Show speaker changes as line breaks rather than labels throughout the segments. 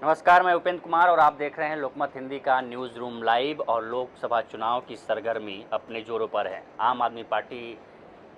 नमस्कार, मैं उपेंद्र कुमार और आप देख रहे हैं लोकमत हिंदी का न्यूज़ रूम लाइव। और लोकसभा चुनाव की सरगर्मी अपने जोरों पर है। आम आदमी पार्टी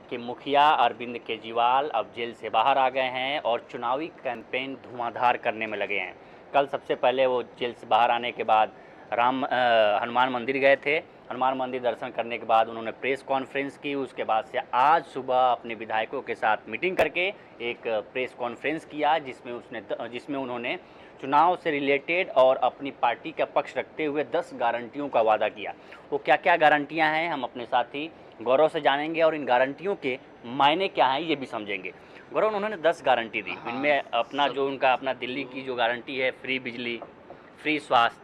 के मुखिया अरविंद केजरीवाल अब जेल से बाहर आ गए हैं और चुनावी कैंपेन धुआंधार करने में लगे हैं। कल सबसे पहले वो जेल से बाहर आने के बाद हनुमान मंदिर गए थे। हनुमान मंदिर दर्शन करने के बाद उन्होंने प्रेस कॉन्फ्रेंस की। उसके बाद से आज सुबह अपने विधायकों के साथ मीटिंग करके एक प्रेस कॉन्फ्रेंस किया, जिसमें उन्होंने चुनाव से रिलेटेड और अपनी पार्टी का पक्ष रखते हुए 10 गारंटियों का वादा किया। वो क्या क्या गारंटियां हैं हम अपने साथी गौरव से जानेंगे और इन गारंटियों के मायने क्या हैं ये भी समझेंगे। गौरव, उन्होंने 10 गारंटी दी। इनमें अपना दिल्ली की जो गारंटी है, फ्री बिजली, फ्री स्वास्थ्य,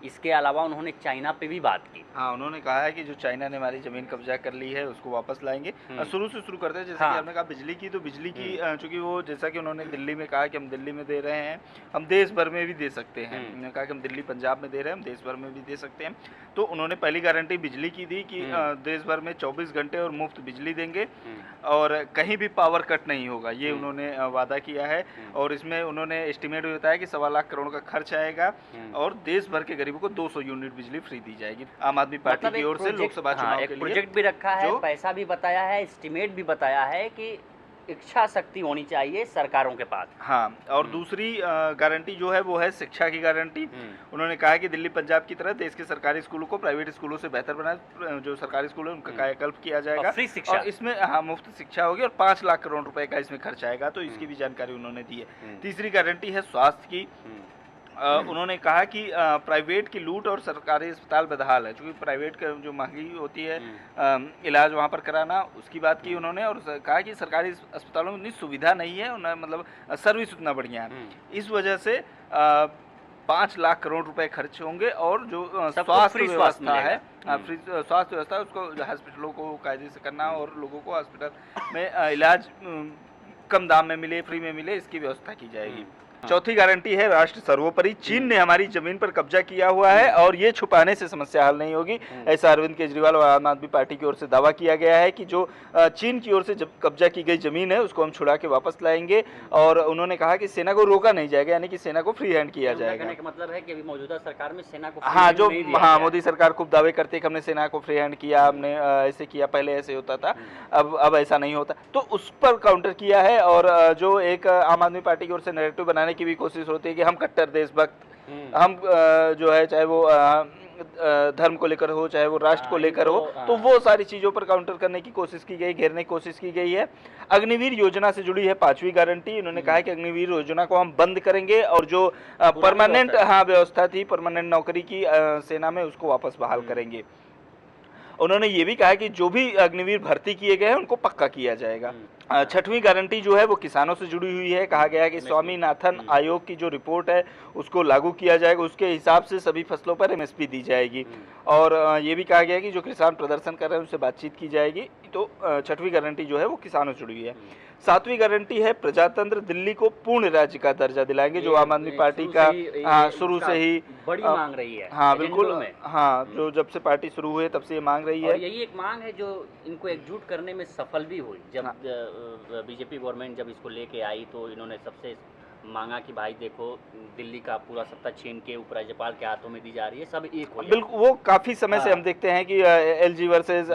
इसके अलावा उन्होंने चाइना पे भी बात की।
उन्होंने कहा है कि जो चाइना ने हमारी ज़मीन कब्जा कर ली है उसको वापस लाएंगे। शुरू से शुरू करते हैं, जैसे कि आपने कहा बिजली की, तो बिजली की चूँकि वो जैसा कि उन्होंने दिल्ली में कहा कि हम दिल्ली में दे रहे हैं, हम देश भर में भी दे सकते हैं। उन्होंने कहा कि हम दिल्ली पंजाब में दे रहे हैं, हम देश भर में भी दे सकते हैं। तो उन्होंने पहली गारंटी बिजली की दी कि देश भर में 24 घंटे और मुफ्त बिजली देंगे और कहीं भी पावर कट नहीं होगा, ये उन्होंने वादा किया है। और इसमें उन्होंने एस्टिमेट बताया कि 1.25 लाख करोड़ का खर्च आएगा और देश भर के गरीबों को 200 यूनिट बिजली फ्री दी जाएगी। आम आदमी पार्टी की ओर से लोकसभा चुनाव के लिए
प्रोजेक्ट भी रखा है, पैसा भी बताया है, एस्टिमेट भी बताया है कि इच्छा शक्ति होनी चाहिए सरकारों के पास।
और दूसरी गारंटी जो है वो है शिक्षा की गारंटी। उन्होंने कहा कि दिल्ली पंजाब की तरह देश के सरकारी स्कूलों को प्राइवेट स्कूलों से बेहतर बनाए, जो सरकारी स्कूल है उनका कायाकल्प किया जाएगा।
फ्री शिक्षा,
और इसमें मुफ्त शिक्षा होगी और 5 लाख करोड़ रुपए का इसमें खर्च आएगा, तो इसकी भी जानकारी उन्होंने दी है। तीसरी गारंटी है स्वास्थ्य की। उन्होंने कहा कि प्राइवेट की लूट और सरकारी अस्पताल बदहाल है, क्योंकि प्राइवेट का जो महंगी होती है इलाज वहाँ पर कराना, उसकी बात की उन्होंने। और कहा कि सरकारी अस्पतालों में इतनी सुविधा नहीं है, उन्हें मतलब सर्विस उतना बढ़िया है, इस वजह से 5 लाख करोड़ रुपए खर्च होंगे। और जो स्वास्थ्य व्यवस्था है, फ्री स्वास्थ्य व्यवस्था, उसको हॉस्पिटलों को कायदे से करना और लोगों को हॉस्पिटल में इलाज कम दाम में मिले, फ्री में मिले, इसकी व्यवस्था की जाएगी। चौथी गारंटी है राष्ट्र सर्वोपरि। चीन ने हमारी जमीन पर कब्जा किया हुआ है और ये छुपाने से समस्या हल नहीं होगी, ऐसा अरविंद केजरीवाल और आम आदमी पार्टी की ओर से दावा किया गया है कि जो चीन की ओर से जब कब्जा की गई जमीन है उसको हम छुड़ा के वापस लाएंगे। और उन्होंने कहा कि सेना को रोका नहीं जाएगा, यानी कि सेना को फ्री हैंड किया जाएगा।
कहने का मतलब है कि अभी मौजूदा सरकार में सेना को
मोदी सरकार खूब दावे करती है कि हमने सेना को फ्री हैंड किया, हमने ऐसे किया, पहले ऐसे होता था, अब ऐसा नहीं होता, तो उस पर काउंटर किया है। और जो एक आम आदमी पार्टी की ओर से नैरेटिव बनाने की भी कोशिश होती है कि हम कट्टर देशभक्त, हम जो है चाहे वो धर्म को लेकर हो, चाहे वो राष्ट्र को लेकर हो, तो वो सारी चीजों पर काउंटर करने की कोशिश की गई, घेरने की कोशिश की गई है। अग्निवीर योजना से जुड़ी है 5वीं गारंटी। उन्होंने कहा है कि अग्निवीर योजना को हम बंद करेंगे और जो परमानेंट व्यवस्था थी, परमानेंट नौकरी की सेना में, उसको वापस बहाल करेंगे। उन्होंने ये भी कहा कि जो भी अग्निवीर भर्ती किए गए हैं उनको पक्का किया जाएगा। 6वीं गारंटी जो है वो किसानों से जुड़ी हुई है। कहा गया है कि स्वामीनाथन आयोग की जो रिपोर्ट है उसको लागू किया जाएगा, उसके हिसाब से सभी फसलों पर एमएसपी दी जाएगी। और ये भी कहा गया है कि जो किसान प्रदर्शन कर रहे हैं उनसे बातचीत की जाएगी। तो 6वीं गारंटी जो है वो किसानों से जुड़ी हुई है। 7वीं गारंटी है प्रजातंत्र दिल्ली को पूर्ण राज्य का दर्जा दिलाएंगे, जो आम आदमी पार्टी का शुरू से ही
बड़ी मांग रही है।
बिल्कुल, जो जब से पार्टी शुरू हुई तब से ये मांग रही है।
और यही एक मांग है जो इनको एकजुट करने में सफल भी हुई। जब बीजेपी गवर्नमेंट जब इसको लेके आई तो इन्होंने सबसे मांगा कि भाई देखो, दिल्ली का पूरा सत्ता छीन के उपराज्यपाल के हाथों में दी जा रही है, सब एक हो जाए।
बिल्कुल, वो काफी समय से हम देखते हैं कि एलजी वर्सेस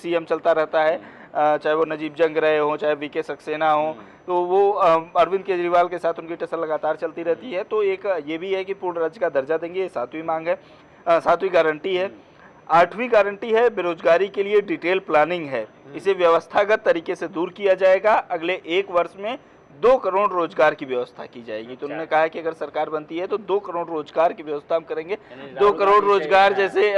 सीएम चलता रहता है, चाहे वो नजीब जंग रहे हो, चाहे वीके सक्सेना हो, तो वो अरविंद केजरीवाल के साथ उनकी टसल लगातार चलती रहती है। तो एक ये भी है कि पूर्ण राज्य का दर्जा देंगे, ये 7वीं मांग है, 7वीं गारंटी है। 8वीं गारंटी है बेरोजगारी के लिए डिटेल प्लानिंग है, इसे व्यवस्थागत तरीके से दूर किया जाएगा। अगले 1 वर्ष में 2 करोड़ रोजगार की व्यवस्था की जाएगी। तो उन्होंने कहा है कि अगर सरकार बनती है तो 2 करोड़ रोजगार की व्यवस्था हम करेंगे। 2 करोड़ रोजगार, जैसे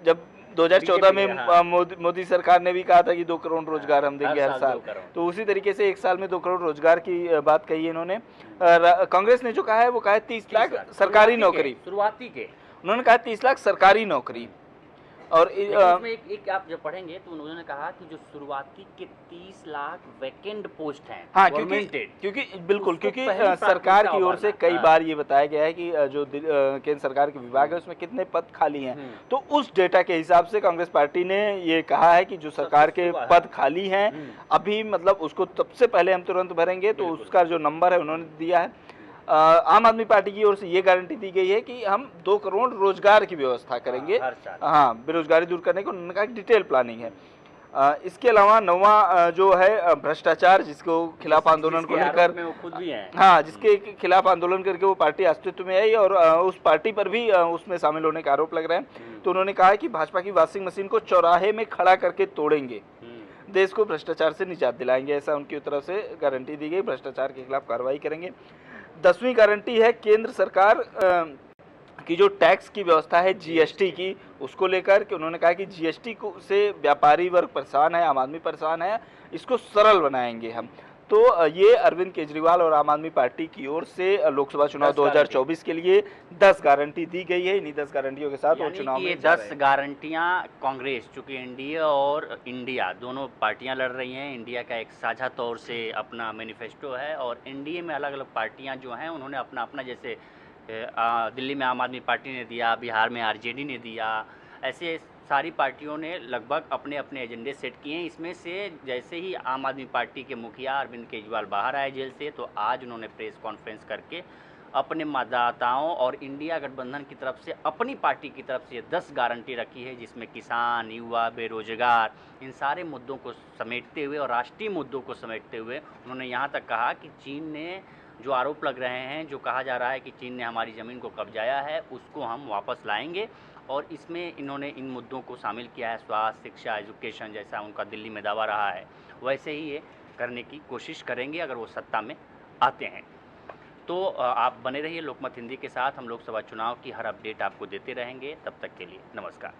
जब 2014 में मोदी सरकार ने भी कहा था कि 2 करोड़ रोजगार हम देंगे हर साल, तो उसी तरीके से 1 साल में 2 करोड़ रोजगार की बात कही है इन्होंने। कांग्रेस ने जो कहा है वो कहा है 30 लाख सरकारी नौकरी,
शुरुआती के
उन्होंने कहा 30 लाख सरकारी नौकरी। और
इसमें एक आप जब पढ़ेंगे तो उन्होंने कहा कि जो शुरुआती के 30 लाख वैकेंट पोस्ट हैं,
क्योंकि बिल्कुल, क्योंकि सरकार की ओर से कई बार ये बताया गया है कि जो केंद्र सरकार के विभाग है उसमें कितने पद खाली हैं, तो उस डेटा के हिसाब से कांग्रेस पार्टी ने ये कहा है कि जो सरकार के पद खाली हैं अभी, मतलब उसको सबसे पहले हम तुरंत भरेंगे, तो उसका जो नंबर है उन्होंने दिया है। आम आदमी पार्टी की ओर से ये गारंटी दी गई है कि हम 2 करोड़ रोजगार की व्यवस्था करेंगे।
हर साल।
हाँ, बेरोजगारी दूर करने को उन्होंने कहा कि डिटेल प्लानिंग है। इसके अलावा 9वां जो है भ्रष्टाचार, जिसको खिलाफ आंदोलन को
जिसके
लेकर,
आरोप में वो खुद भी हैं।
हाँ, जिसके खिलाफ आंदोलन करके वो पार्टी अस्तित्व में आई और उस पार्टी पर भी उसमें शामिल होने का आरोप लग रहा है। तो उन्होंने कहा है कि भाजपा की वॉशिंग मशीन को चौराहे में खड़ा करके तोड़ेंगे, देश को भ्रष्टाचार से निजात दिलाएंगे, ऐसा उनकी तरफ से गारंटी दी गई। भ्रष्टाचार के खिलाफ कार्रवाई करेंगे। 10वीं गारंटी है केंद्र सरकार की जो टैक्स की व्यवस्था है जीएसटी की, उसको लेकर के उन्होंने कहा कि जीएसटी को से व्यापारी वर्ग परेशान है, आम आदमी परेशान है, इसको सरल बनाएंगे हम। तो ये अरविंद केजरीवाल और आम आदमी पार्टी की ओर से लोकसभा चुनाव 2024 के लिए 10 गारंटी दी गई है। इन्हीं 10 गारंटियों के साथ वो चुनाव में
10 गारंटियां कांग्रेस, चूंकि एनडीए और इंडिया दोनों पार्टियां लड़ रही हैं, इंडिया का एक साझा तौर से अपना मैनिफेस्टो है और एनडीए में अलग अलग पार्टियां जो हैं उन्होंने अपना अपना, जैसे दिल्ली में आम आदमी पार्टी ने दिया, बिहार में आरजेडी ने दिया, ऐसे सारी पार्टियों ने लगभग अपने अपने एजेंडे सेट किए हैं। इसमें से जैसे ही आम आदमी पार्टी के मुखिया अरविंद केजरीवाल बाहर आए जेल से, तो आज उन्होंने प्रेस कॉन्फ्रेंस करके अपने मतदाताओं और इंडिया गठबंधन की तरफ से अपनी पार्टी की तरफ से 10 गारंटी रखी है, जिसमें किसान, युवा, बेरोजगार, इन सारे मुद्दों को समेटते हुए और राष्ट्रीय मुद्दों को समेटते हुए उन्होंने यहाँ तक कहा कि चीन ने जो आरोप लग रहे हैं, जो कहा जा रहा है कि चीन ने हमारी ज़मीन को कब्जाया है, उसको हम वापस लाएंगे। और इसमें इन्होंने इन मुद्दों को शामिल किया है, स्वास्थ्य, शिक्षा, एजुकेशन, जैसा उनका दिल्ली में दावा रहा है वैसे ही ये करने की कोशिश करेंगे अगर वो सत्ता में आते हैं। तो आप बने रहिए लोकमत हिंदी के साथ। हम लोकसभा चुनाव की हर अपडेट आपको देते रहेंगे। तब तक के लिए नमस्कार।